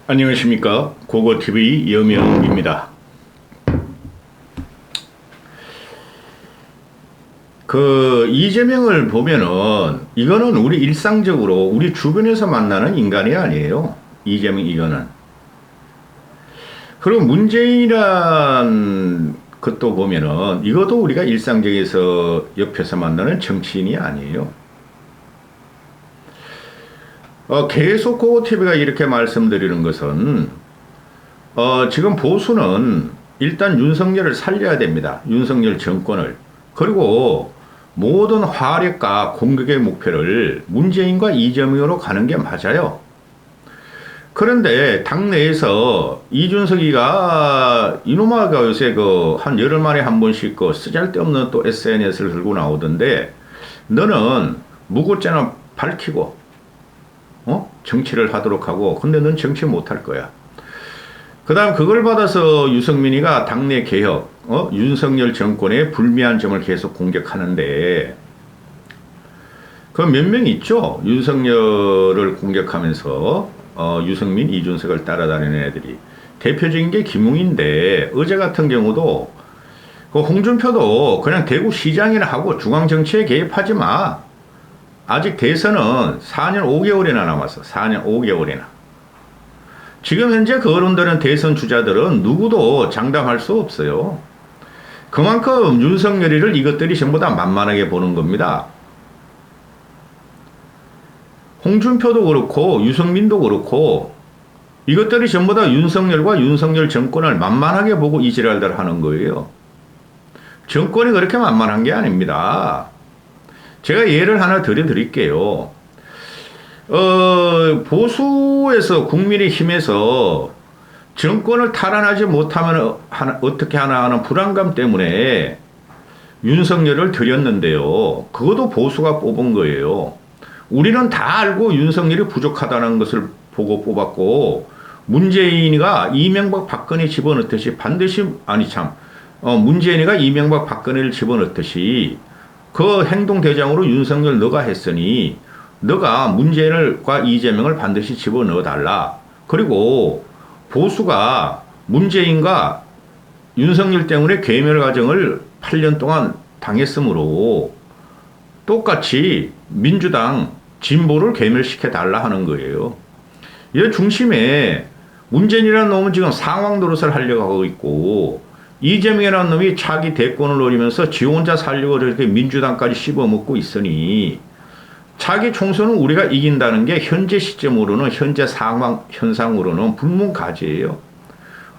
안녕하십니까. 고고TV 여명입니다. 이재명을 보면은 이거는 우리 일상적으로 우리 주변에서 만나는 인간이 아니에요. 이재명 이거는. 그리고 문재인이란 것도 보면은 이것도 우리가 일상적에서 옆에서 만나는 정치인이 아니에요. 계속 고고TV가 이렇게 말씀드리는 것은 지금 보수는 일단 윤석열을 살려야 됩니다. 윤석열 정권을. 그리고 모든 화력과 공격의 목표를 문재인과 이재명으로 가는 게 맞아요. 그런데 당내에서 이준석이가 이놈아가 요새 한 열흘 만에 한 번씩 쓰잘데없는 또 SNS를 들고 나오던데 너는 무고죄나 밝히고 정치를 하도록 하고 근데 넌 정치 못할 거야. 그 다음 그걸 받아서 유승민이가 당내 개혁 윤석열 정권의 불미한 점을 계속 공격하는데 그 몇 명 있죠. 윤석열을 공격하면서 유승민, 이준석을 따라다니는 애들이. 대표적인 게 김웅인데 어제 같은 경우도 그 홍준표도 그냥 대구시장이나 하고 중앙정치에 개입하지 마. 아직 대선은 4년 5개월이나 남았어. 4년 5개월이나. 지금 현재 그 어른들은 대선 주자들은 누구도 장담할 수 없어요. 그만큼 윤석열이를 이것들이 전부 다 만만하게 보는 겁니다. 홍준표도 그렇고 유승민도 그렇고 이것들이 전부 다 윤석열과 윤석열 정권을 만만하게 보고 이 지랄들 하는 거예요. 정권이 그렇게 만만한 게 아닙니다. 제가 예를 하나 드릴게요. 보수에서 국민의힘에서 정권을 탈환하지 못하면 어떻게 하나 하는 불안감 때문에 윤석열을 들였는데요. 그것도 보수가 뽑은 거예요. 우리는 다 알고 윤석열이 부족하다는 것을 보고 뽑았고 문재인이가 이명박 박근혜 집어넣듯이 반드시 문재인이가 이명박 박근혜를 집어넣듯이 그 행동대장으로 윤석열 너가 했으니 너가 문재인과 이재명을 반드시 집어넣어달라. 그리고 보수가 문재인과 윤석열 때문에 괴멸 과정을 8년 동안 당했으므로 똑같이 민주당 진보를 괴멸시켜달라 하는 거예요. 이 중심에 문재인이라는 놈은 지금 상황 노릇을 하려고 하고 있고 이재명이라는 놈이 차기 대권을 노리면서 지 혼자 살려고 이렇게 민주당까지 씹어먹고 있으니 차기 총선은 우리가 이긴다는 게 현재 시점으로는 현재 상황 현상으로는 불문가지예요.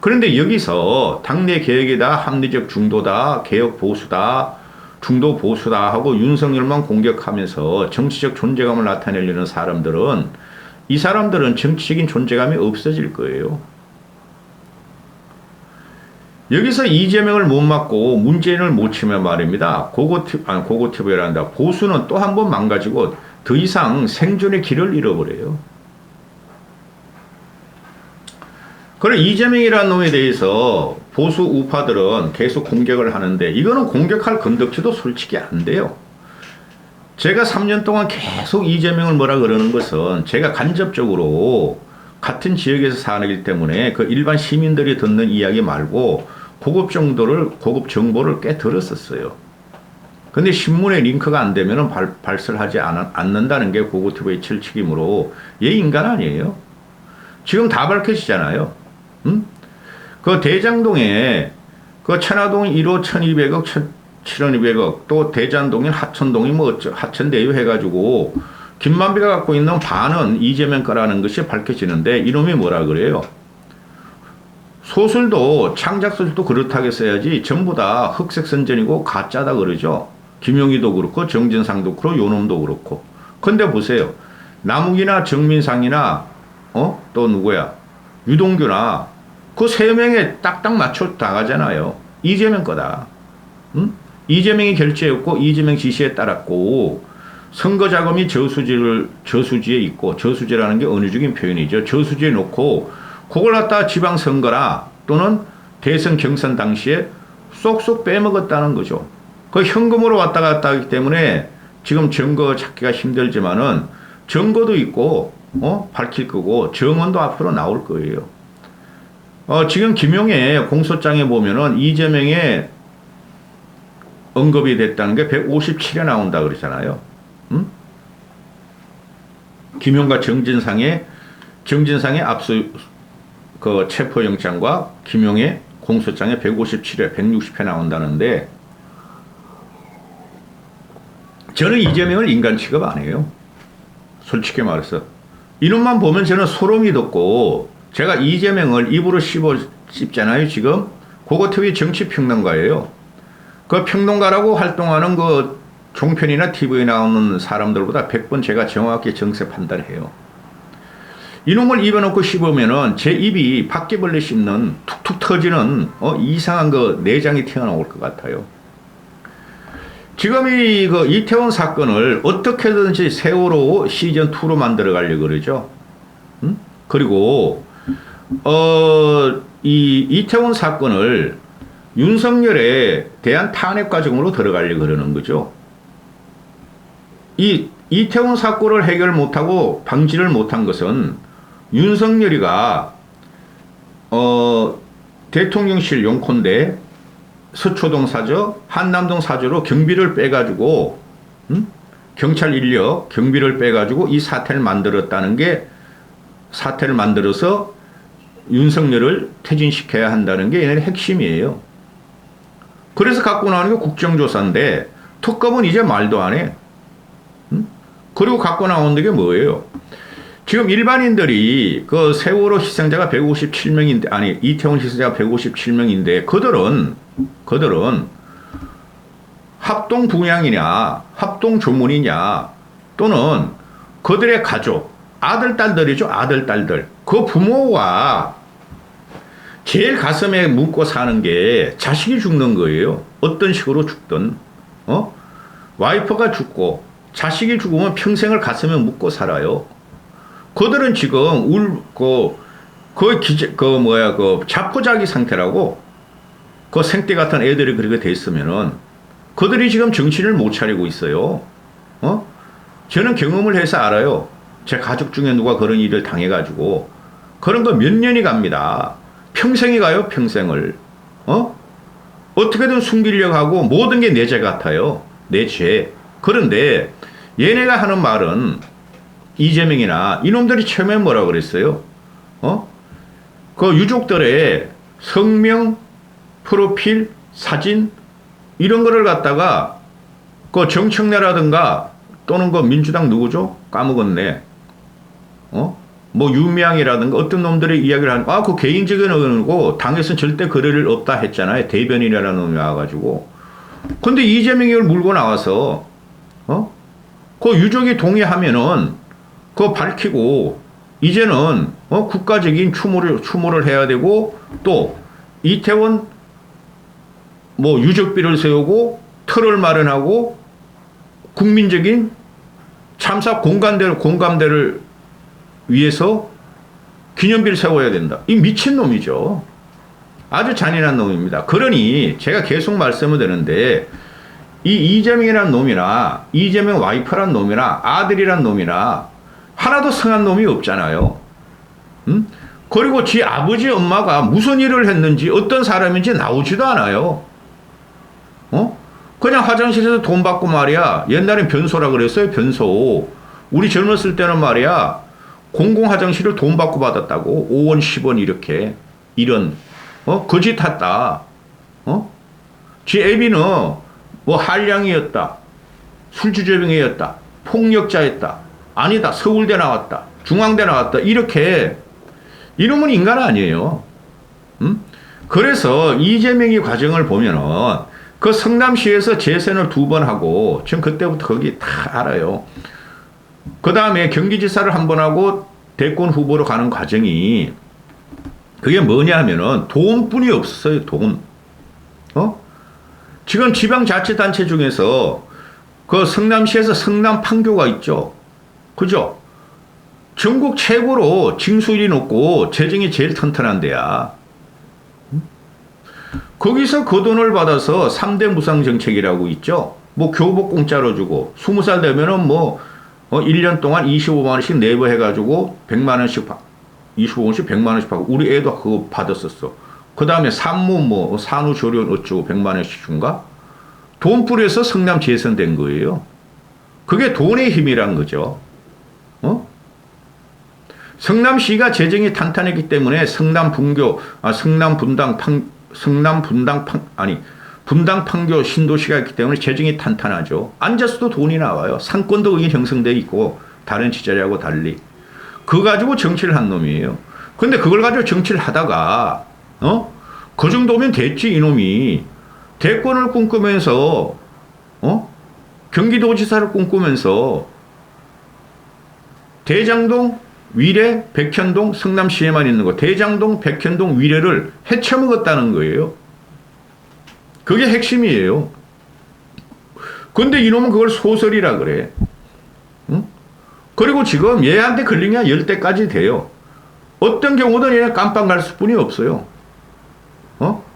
그런데 여기서 당내 개혁이다, 합리적 중도다, 개혁 보수다, 중도 보수다 하고 윤석열만 공격하면서 정치적 존재감을 나타내려는 사람들은 이 사람들은 정치적인 존재감이 없어질 거예요. 여기서 이재명을 못 막고 문재인을 못 치면 말입니다. 고고티브란다. 보수는 또 한 번 망가지고 더 이상 생존의 길을 잃어버려요. 그래 이재명이라는 놈에 대해서 보수 우파들은 계속 공격을 하는데 이거는 공격할 건덕지도 솔직히 안 돼요. 제가 3년 동안 계속 이재명을 뭐라 그러는 것은 제가 간접적으로 같은 지역에서 사는기 때문에 그 일반 시민들이 듣는 이야기 말고 고급 정보를 꽤 들었었어요. 근데 신문에 링크가 안 되면 발설하지 않는다는 게 고고TV의 철칙이므로 얘 인간 아니에요. 지금 다 밝혀지잖아요. 그 대장동에 그 천화동 1호 1200억, 7200억 또 대장동인 하천동이 하천대유 해가지고 김만배가 갖고 있는 반은 이재명 거라는 것이 밝혀지는데 이놈이 뭐라 그래요? 소설도 창작소설도 그렇다고 써야지 전부 다 흑색선전이고 가짜다 그러죠. 김용희도 그렇고 정진상도 그렇고 요놈도 그렇고. 근데 보세요. 남욱이나 정민상이나 또 누구야 유동규나 그 세 명에 딱딱 맞춰 나가잖아요. 이재명 거다. 이재명이 결재했고 이재명 지시에 따랐고 선거 자금이 저수지에 있고 저수지라는 게 은유적인 표현이죠. 저수지에 놓고 그걸 갖다 지방선거나 또는 대선 경선 당시에 쏙쏙 빼먹었다는 거죠. 그 현금으로 왔다 갔다 하기 때문에 지금 증거 찾기가 힘들지만은 증거도 있고 밝힐 거고 정언도 앞으로 나올 거예요. 지금 김용의 공소장에 보면은 이재명의 언급이 됐다는 게 157에 나온다 그러잖아요. 응? 김용과 정진상의 압수 그 체포영장과 김용의 공소장에 157회, 160회 나온다는데 저는 이재명을 인간 취급 안 해요. 솔직히 말해서. 이놈만 보면 저는 소름이 돋고 제가 이재명을 입으로 씹잖아요, 지금. 그거 특히 정치평론가예요. 그 평론가라고 활동하는 그 종편이나 TV에 나오는 사람들보다 100번 제가 정확히 정세 판단해요. 이놈을 입에 넣고 씹으면은 제 입이 바퀴벌레 씹는 툭툭 터지는 이상한 그 내장이 튀어나올 것 같아요. 지금 그 이태원 사건을 어떻게든지 세월호 시즌2로 만들어 가려고 그러죠. 응? 그리고, 이 이태원 사건을 윤석열에 대한 탄핵 과정으로 들어가려고 그러는 거죠. 이 이태원 사건을 해결 못하고 방지를 못한 것은 윤석열이가, 대통령실 용콘대 서초동 사저, 한남동 사저로 경비를 빼가지고, 경찰 인력, 경비를 빼가지고 이 사태를 만들었다는 게, 사태를 만들어서 윤석열을 퇴진시켜야 한다는 게 얘네의 핵심이에요. 그래서 갖고 나오는 게 국정조사인데, 특검은 이제 말도 안 해. 그리고 갖고 나오는 게 뭐예요? 지금 일반인들이 그 세월호 희생자가 157명인데, 아니, 이태원 희생자가 157명인데, 그들은 합동 분양이냐, 합동 조문이냐, 또는 그들의 가족, 아들, 딸들이죠, 아들, 딸들. 그 부모와 제일 가슴에 묻고 사는 게 자식이 죽는 거예요. 어떤 식으로 죽든, 와이프가 죽고, 자식이 죽으면 평생을 가슴에 묻고 살아요. 그들은 지금 자포자기 상태라고, 그 생떼 같은 애들이 그렇게 돼 있으면은, 그들이 지금 정신을 못 차리고 있어요. 저는 경험을 해서 알아요. 제 가족 중에 누가 그런 일을 당해가지고, 그런 거 몇 년이 갑니다. 평생이 가요, 평생을. 어떻게든 숨기려고 하고, 모든 게 내 죄 같아요. 내 죄. 그런데, 얘네가 하는 말은, 이재명이나 이놈들이 처음에 뭐라 그랬어요? 그 유족들의 성명, 프로필, 사진 이런 거를 갖다가 그 정청래라든가 또는 그 민주당 누구죠? 까먹었네. 뭐 유명이라든가 어떤 놈들의 이야기를 하는 그 개인적인 의견이고 당에서는 절대 그럴 일 없다 했잖아요. 대변인이라는 놈이 와가지고. 근데 이재명이 이걸 물고 나와서 그 유족이 동의하면은 그거 밝히고, 이제는, 국가적인 추모를 해야 되고, 또, 이태원, 유적비를 세우고, 터를 마련하고, 국민적인 참사 공감대를 위해서 기념비를 세워야 된다. 이 미친놈이죠. 아주 잔인한 놈입니다. 그러니, 제가 계속 말씀을 드리는데, 이 이재명이라는 놈이나, 이재명 와이프란 놈이나, 아들이란 놈이나, 하나도 성한 놈이 없잖아요. 그리고 지 아버지 엄마가 무슨 일을 했는지 어떤 사람인지 나오지도 않아요. 그냥 화장실에서 돈 받고 말이야. 옛날엔 변소라 그랬어요. 변소. 우리 젊었을 때는 말이야. 공공 화장실을 돈 받고 받았다고. 5원 10원 이렇게. 이런 거짓 탔다. 지 애비는 뭐 한량이었다. 술주정뱅이였다. 폭력자였다. 아니다. 서울대 나왔다. 중앙대 나왔다. 이렇게. 이놈은 인간 아니에요. 그래서 이재명이 과정을 보면은 그 성남시에서 재선을 2번 하고 전 그때부터 거기 다 알아요. 그 다음에 경기지사를 1번 하고 대권 후보로 가는 과정이 그게 뭐냐 하면은 돈뿐이 없었어요. 돈. 지금 지방자치단체 중에서 그 성남시에서 성남 판교가 있죠. 그죠? 전국 최고로 징수율이 높고 재정이 제일 튼튼한 데야. 거기서 그 돈을 받아서 3대 무상정책이라고 있죠. 뭐 교복 공짜로 주고 20살 되면은 1년 동안 25만 원씩 내부해가지고 100만 원씩 25원씩 100만 원씩 받고 우리 애도 그거 받았었어. 그 다음에 산모 뭐 산후조리원 어쩌고 100만 원씩 준가? 돈 뿌려서 성남 재선된 거예요. 그게 돈의 힘이란 거죠. 성남시가 재정이 탄탄했기 때문에 분당 판교 신도시가 있기 때문에 재정이 탄탄하죠. 앉아서도 돈이 나와요. 상권도 여기 형성돼 있고 다른 지자리하고 달리. 그거 가지고 정치를 한 놈이에요. 근데 그걸 가지고 정치를 하다가 그 정도면 됐지 이놈이. 대권을 꿈꾸면서 경기도지사를 꿈꾸면서 대장동, 위례, 백현동, 성남시에만 있는 거 대장동, 백현동, 위례를 헤쳐먹었다는 거예요. 그게 핵심이에요. 근데 이놈은 그걸 소설이라 그래. 그리고 지금 얘한테 걸린 게 10대까지 돼요. 어떤 경우든 얘는 깜빵 갈 수뿐이 없어요.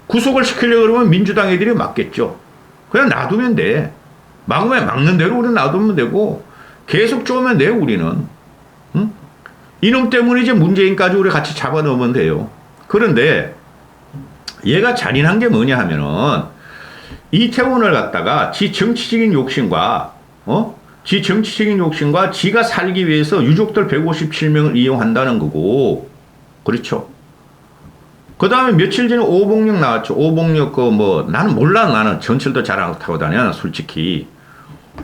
구속을 시키려고 그러면 민주당 애들이 막겠죠. 그냥 놔두면 돼. 막으면 막는 대로 우리는 놔두면 되고 계속 쪼면 돼요 우리는. 이놈 때문에 이제 문재인까지 우리 같이 잡아넣으면 돼요. 그런데 얘가 잔인한 게 뭐냐 하면은 이태원을 갖다가 지 정치적인 욕심과 지가 살기 위해서 유족들 157명을 이용한다는 거고, 그렇죠. 그 다음에 며칠 전에 오봉역 나왔죠. 오봉역 나는 몰라. 나는 전철도 잘 안 타고 다녀 솔직히.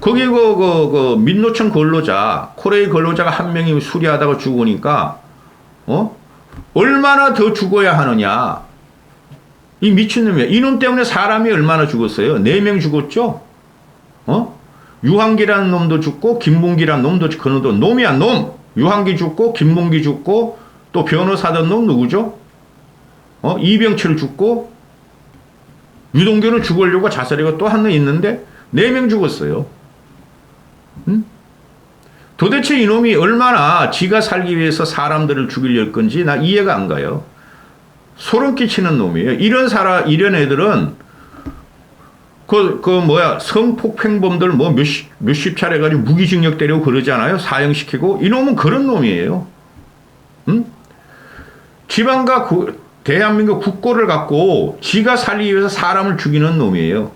거기 민노총 근로자, 코레이 근로자가 한 명이 수리하다가 죽으니까 얼마나 더 죽어야 하느냐. 이 미친놈이야. 이놈 때문에 사람이 얼마나 죽었어요? 4명 죽었죠? 유한기라는 놈도 죽고, 김문기라는 놈도 죽고, 그 놈도 놈이야, 놈! 유한기 죽고, 김문기 죽고, 또 변호사던 놈 누구죠? 이병철 죽고, 유동규는 죽으려고 자살이고 또 한 놈 있는데, 4명 죽었어요. 도대체 이놈이 얼마나 지가 살기 위해서 사람들을 죽이려 건지 나 이해가 안 가요. 소름 끼치는 놈이에요. 이런 애들은 성폭행범들 몇십 차례 가지고 무기징역 때리고 그러잖아요. 사형시키고. 이놈은 그런 놈이에요. 지방과 대한민국 국고를 갖고 지가 살기 위해서 사람을 죽이는 놈이에요.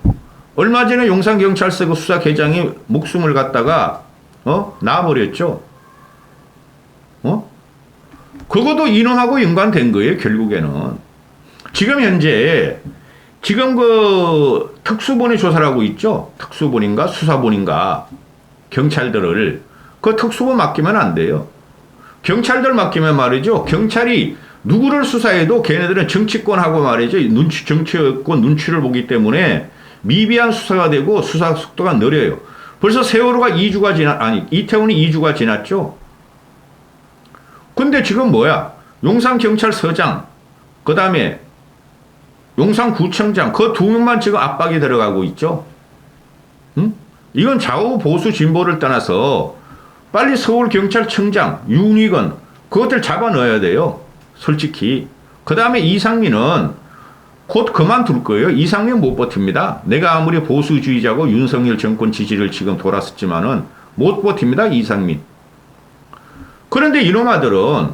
얼마 전에 용산경찰서 수사계장이 목숨을 갖다가 놔버렸죠. 그것도 이놈하고 연관된 거예요. 결국에는. 지금 현재 특수본이 조사를 하고 있죠. 특수본인가 수사본인가 경찰들을. 그 특수본 맡기면 안 돼요. 경찰들 맡기면 말이죠. 경찰이 누구를 수사해도 걔네들은 정치권하고 말이죠. 정치권 눈치를 보기 때문에 미비한 수사가 되고 수사 속도가 느려요. 벌써 세월호가 이태원이 2주가 지났죠. 근데 지금 용산경찰서장, 그 다음에 용산구청장, 그 2명만 지금 압박이 들어가고 있죠. 이건 좌우 보수 진보를 떠나서 빨리 서울경찰청장, 윤희건, 그것들 잡아 넣어야 돼요. 솔직히. 그 다음에 이상민은 곧 그만둘 거예요. 이상민 못 버팁니다. 내가 아무리 보수주의자고 윤석열 정권 지지를 지금 돌았었지만은 못 버팁니다. 이상민. 그런데 이놈아들은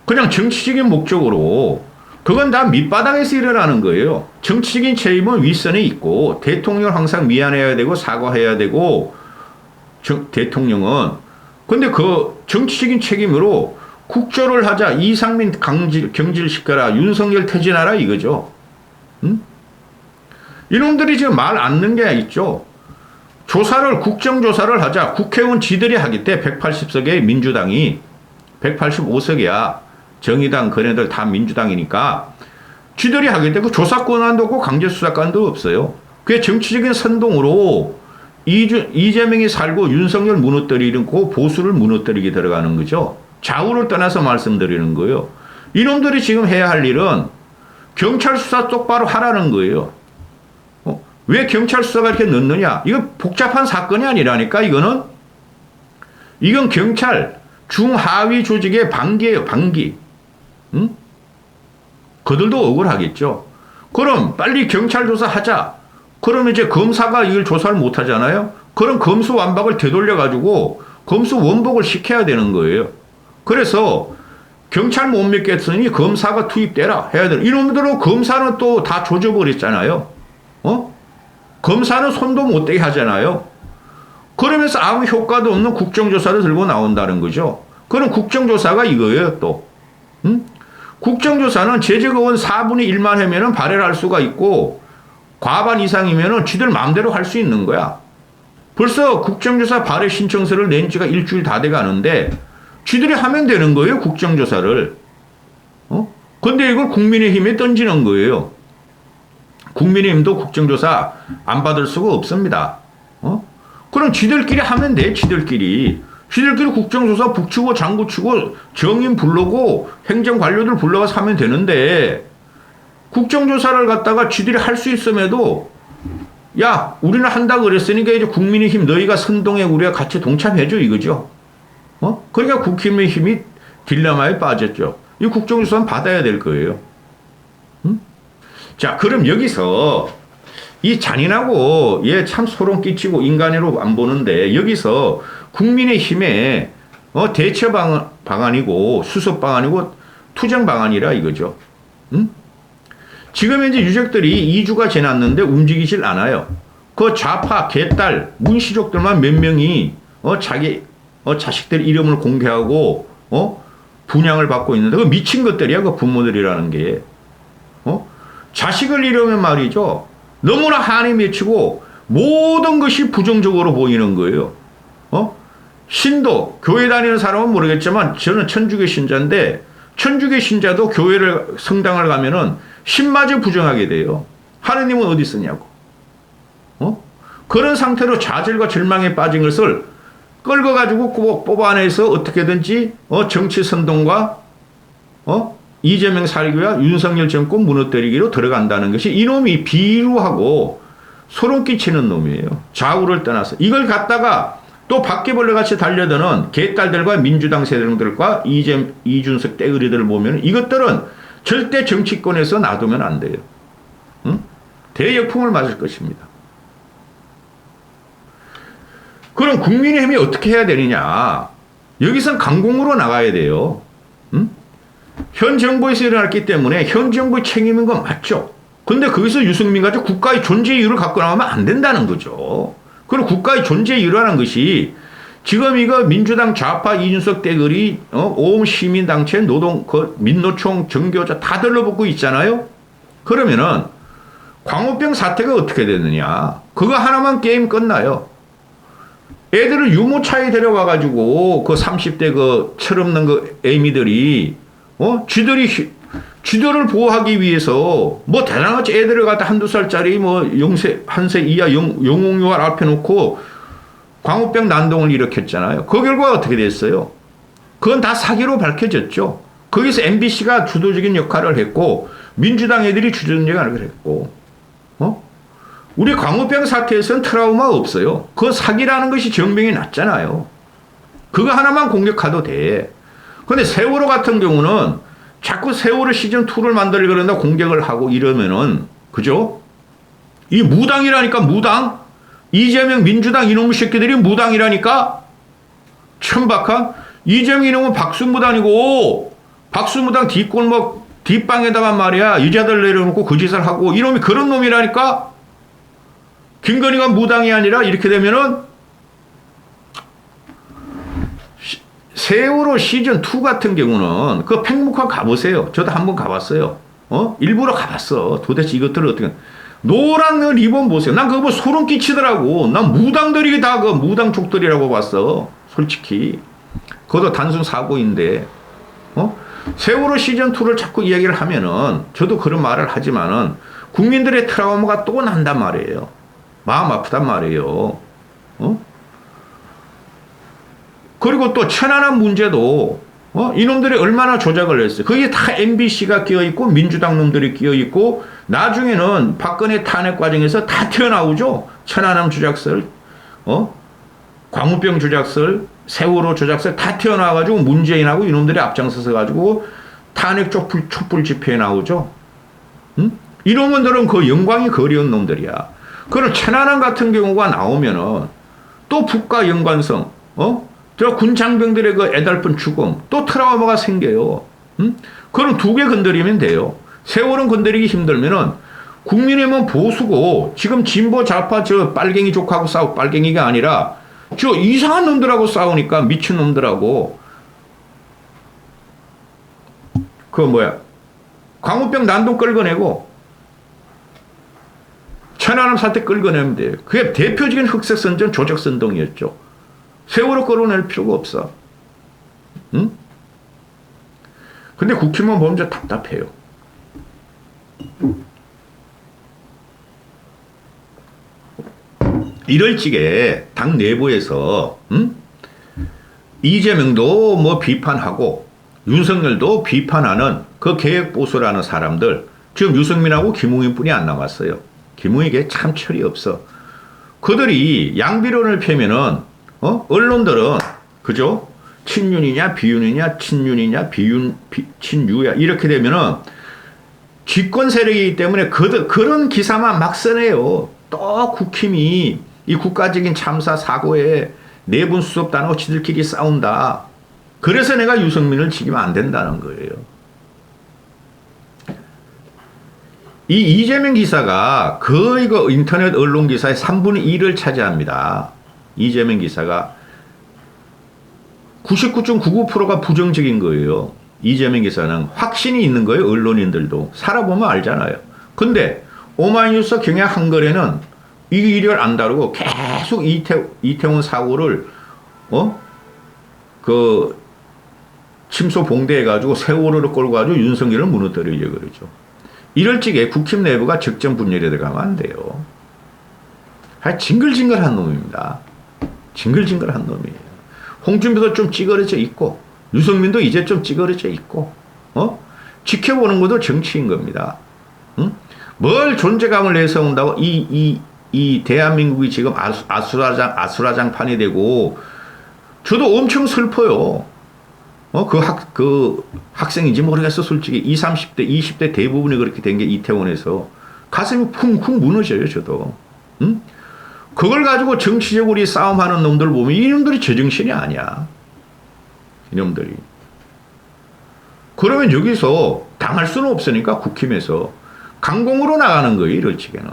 그냥 정치적인 목적으로 그건 다 밑바닥에서 일어나는 거예요. 정치적인 책임은 윗선에 있고 대통령은 항상 미안해야 되고 사과해야 되고 대통령은. 근데 그 정치적인 책임으로 국조를 하자. 이상민 경질시켜라. 윤석열 퇴진하라 이거죠. 이놈들이 지금 말 않는 게 있죠. 국정조사를 하자. 국회의원 지들이 하겠대. 180석의 민주당이. 185석이야. 정의당, 그네들 다 민주당이니까. 지들이 하겠대. 그 조사권한도 없고 강제수사권도 없어요. 그게 정치적인 선동으로 이재명이 살고 윤석열 무너뜨리고 보수를 무너뜨리게 들어가는 거죠. 좌우를 떠나서 말씀드리는 거예요. 이놈들이 지금 해야 할 일은 경찰 수사 똑바로 하라는 거예요. 왜 경찰 수사가 이렇게 늦느냐? 이거 복잡한 사건이 아니라니까, 이건 경찰 중하위 조직의 방기예요, 방기. 그들도 억울하겠죠. 그럼 빨리 경찰 조사하자. 그럼 이제 검사가 이걸 조사를 못 하잖아요. 그럼 검수완박을 되돌려가지고 검수 원복을 시켜야 되는 거예요. 그래서 경찰 못 믿겠으니 검사가 투입되라 해야 돼. 이놈들은 검사는 또 다 조져버렸잖아요. 검사는 손도 못 대게 하잖아요. 그러면서 아무 효과도 없는 국정조사를 들고 나온다는 거죠. 그럼 국정조사가 이거예요, 또. 국정조사는 재적의원 4분의 1만 하면은 발해할 수가 있고, 과반 이상이면은 쥐들 마음대로 할 수 있는 거야. 벌써 국정조사 발해 신청서를 낸 지가 일주일 다 돼 가는데, 쥐들이 하면 되는 거예요, 국정조사를. 근데 이걸 국민의힘에 던지는 거예요. 국민의힘도 국정조사 안 받을 수가 없습니다. 그럼 쥐들끼리 하면 돼, 쥐들끼리. 쥐들끼리 국정조사 북치고 장구치고 정인 불러고 행정관료들 불러가서 하면 되는데, 국정조사를 갖다가 쥐들이 할 수 있음에도, 야, 우리는 한다고 그랬으니까 이제 국민의힘 너희가 선동해 우리가 같이 동참해줘, 이거죠. 그러니까 국민의힘이 딜레마에 빠졌죠. 이 국정조사는 받아야 될 거예요. 자, 그럼 여기서 이 잔인하고 얘 참 소름 끼치고 인간으로 안 보는데, 여기서 국민의힘의 대처 방안이고 수습 방안이고 투쟁 방안이라 이거죠. 지금 현재 유족들이 2주가 지났는데 움직이질 않아요. 그 좌파 개딸 문시족들만 몇 명이 자기 자식들 이름을 공개하고 분양을 받고 있는데, 그 미친 것들이야, 그 부모들이라는 게. 자식을 잃으면 말이죠, 너무나 한이 맺히고 모든 것이 부정적으로 보이는 거예요. 신도, 교회 다니는 사람은 모르겠지만 저는 천주교 신자인데, 천주교 신자도 교회를, 성당을 가면은 신마저 부정하게 돼요. 하느님은 어디 있으냐고. 그런 상태로 좌절과 절망에 빠진 것을 끌고 가지고 뽑아내서 어떻게든지 정치 선동과 이재명 살기와 윤석열 정권 무너뜨리기로 들어간다는 것이, 이놈이 비루하고 소름 끼치는 놈이에요. 좌우를 떠나서 이걸 갖다가 또 바퀴벌레같이 달려드는 개딸들과 민주당 세력들과 이준석 떼거리들을 보면 이것들은 절대 정치권에서 놔두면 안 돼요. 대역풍을 맞을 것입니다. 그럼 국민의힘이 어떻게 해야 되느냐? 여기선 강공으로 나가야 돼요. 현 정부에서 일어났기 때문에 현 정부의 책임인 건 맞죠. 근데 거기서 유승민 같이 국가의 존재 이유를 갖고 나오면 안 된다는 거죠. 그리고 국가의 존재 이유라는 것이 지금 이거 민주당 좌파 이준석 떼거리, 오음 시민단체 노동, 민노총 정교자 다 들러붙고 있잖아요. 그러면은 광우병 사태가 어떻게 됐느냐? 그거 하나만 게임 끝나요. 애들을 유모차에 데려와가지고 그 30대 그 철없는 그 애미들이 쥐들을 보호하기 위해서 뭐 대단하지 애들을 갖다 한두 살짜리 뭐 1세 이하 영웅유활 앞에 놓고 광우병 난동을 일으켰잖아요. 그 결과가 어떻게 됐어요? 그건 다 사기로 밝혀졌죠. 거기서 MBC가 주도적인 역할을 했고 민주당 애들이 주도적인 역할을 했고 우리 광우병 사태에서는 트라우마 없어요. 그 사기라는 것이 증명이 났잖아요. 그거 하나만 공격해도 돼. 근데 세월호 같은 경우는 자꾸 세월호 시즌2를 만들려고 그런다 공격을 하고 이러면은, 그죠? 이 무당이라니까, 무당? 이재명 민주당 이놈의 새끼들이 무당이라니까? 천박한? 이재명 이놈은 박수무당이고, 박수무당 뒷골목, 뒷방에다가 말이야, 여자들 내려놓고 그 짓을 하고, 이놈이 그런 놈이라니까? 김건희가 무당이 아니라 이렇게 되면은 세월호 시즌2 같은 경우는 그 팽목항 가보세요. 저도 한번 가봤어요. 일부러 가봤어. 도대체 이것들을 어떻게. 노랑 리본 보세요. 난 그거 뭐 소름 끼치더라고. 난 무당들이 다 그 무당족들이라고 봤어. 솔직히. 그것도 단순 사고인데. 세월호 시즌2를 자꾸 이야기를 하면은 저도 그런 말을 하지만은 국민들의 트라우마가 또 난단 말이에요. 마음 아프단 말이에요. 그리고 또 천안함 문제도 이놈들이 얼마나 조작을 했어요. 거기에 다 MBC가 끼어있고 민주당 놈들이 끼어있고 나중에는 박근혜 탄핵 과정에서 다 튀어나오죠. 천안함 조작설, 광우병 조작설, 세월호 조작설 다 튀어나와가지고 문재인하고 이놈들이 앞장서서 가지고 탄핵 촛불 집회에 나오죠. 이놈들은 그 영광이 거리운 놈들이야. 그럼 천안함 같은 경우가 나오면은 또 북과 연관성, 저 군장병들의 그 애달픈 죽음, 또 트라우마가 생겨요. 그럼 두 개 건드리면 돼요. 세월은 건드리기 힘들면은 국민의힘은 보수고 지금 진보 좌파 저 빨갱이 족하고 싸우 빨갱이가 아니라 저 이상한 놈들하고 싸우니까 미친 놈들하고 그 뭐야 광우병 난동 끌어내고 천안함 사태 끌어내면 돼요. 그게 대표적인 흑색선전 조작선동이었죠. 세월호 끌어낼 필요가 없어. 응? 근데 국힘만 보면 좀 답답해요. 이럴 적에 당 내부에서 이재명도 뭐 비판하고 윤석열도 비판하는 그 개혁보수라는 사람들 지금 유승민하고 김웅인뿐이 안 남았어요. 김웅에게 참 철이 없어. 그들이 양비론을 펴면은 언론들은 그죠? 친윤이냐 비윤이냐 친윤이냐 친유야 이렇게 되면은 집권 세력이기 때문에 그런 기사만 막 써내요. 또 국힘이 이 국가적인 참사 사고에 내분 수습단하고 지들끼리 싸운다. 그래서 내가 유승민을 지키면 안 된다는 거예요. 이 이재명 기사가 거의 그 인터넷 언론 기사의 3분의 1을 차지합니다. 이재명 기사가 99.99%가 부정적인 거예요. 이재명 기사는 확신이 있는 거예요. 언론인들도. 살아보면 알잖아요. 근데 오마이뉴스 경향 한거래는 이 일을 안 다루고 계속 이태원 사고를 그 침소 봉대해가지고 세월호를 끌고 가지고 윤석열을 무너뜨리려고 그러죠. 이럴 적에 국힘 내부가 적정 분열에 들어가면 안 돼요. 징글징글한 놈입니다. 징글징글한 놈이에요. 홍준표도 좀 찌그러져 있고 유승민도 이제 좀 찌그러져 있고 지켜보는 것도 정치인 겁니다. 뭘 존재감을 내세운다고 이 대한민국이 지금 아수라장판이 되고 저도 엄청 슬퍼요. 그 학생인지 모르겠어, 솔직히. 20, 30대, 20대 대부분이 그렇게 된 게 이태원에서. 가슴이 쿵쿵 무너져요, 저도. 그걸 가지고 정치적으로 싸움하는 놈들 보면 이놈들이 제정신이 아니야. 이놈들이. 그러면 여기서 당할 수는 없으니까 국힘에서 강공으로 나가는 거예요, 이럴 적에는.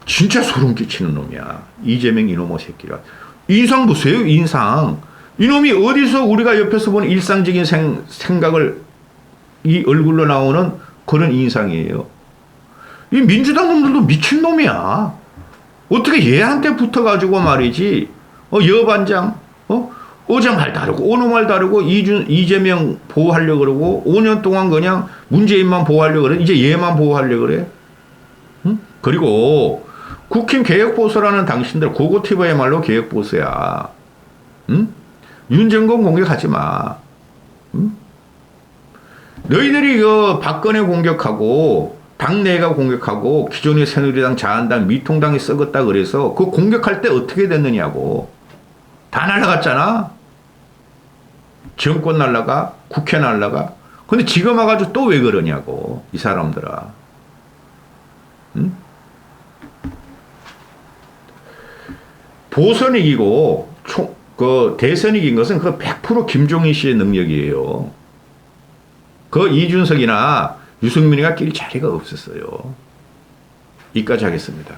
진짜 소름 끼치는 놈이야. 이재명 이놈의 새끼가. 인상 보세요, 인상. 이놈이 어디서 우리가 옆에서 보는 일상적인 생각을 이 얼굴로 나오는 그런 인상이에요. 이 민주당 놈들도 미친놈이야. 어떻게 얘한테 붙어가지고 말이지, 여반장, 어제 말 다르고, 오늘 말 다르고, 이재명 보호하려고 그러고, 5년 동안 그냥 문재인만 보호하려고 그래. 이제 얘만 보호하려고 그래. 응? 그리고 국힘 개혁보수라는 당신들, 고고티브야말로 개혁보수야. 응? 윤정권 공격하지 마. 응? 너희들이 그 박근혜 공격하고 당내가 공격하고 기존의 새누리당, 자한당, 미통당이 썩었다 그래서 그 공격할 때 어떻게 됐느냐고. 다 날라갔잖아. 정권 날라가, 국회 날라가. 근데 지금 와가지고 또 왜 그러냐고, 이 사람들아. 응? 보선 이기고 대선 이긴 것은 그 100% 김종인 씨의 능력이에요. 그 이준석이나 유승민이가 낄 자리가 없었어요. 여기까지 하겠습니다.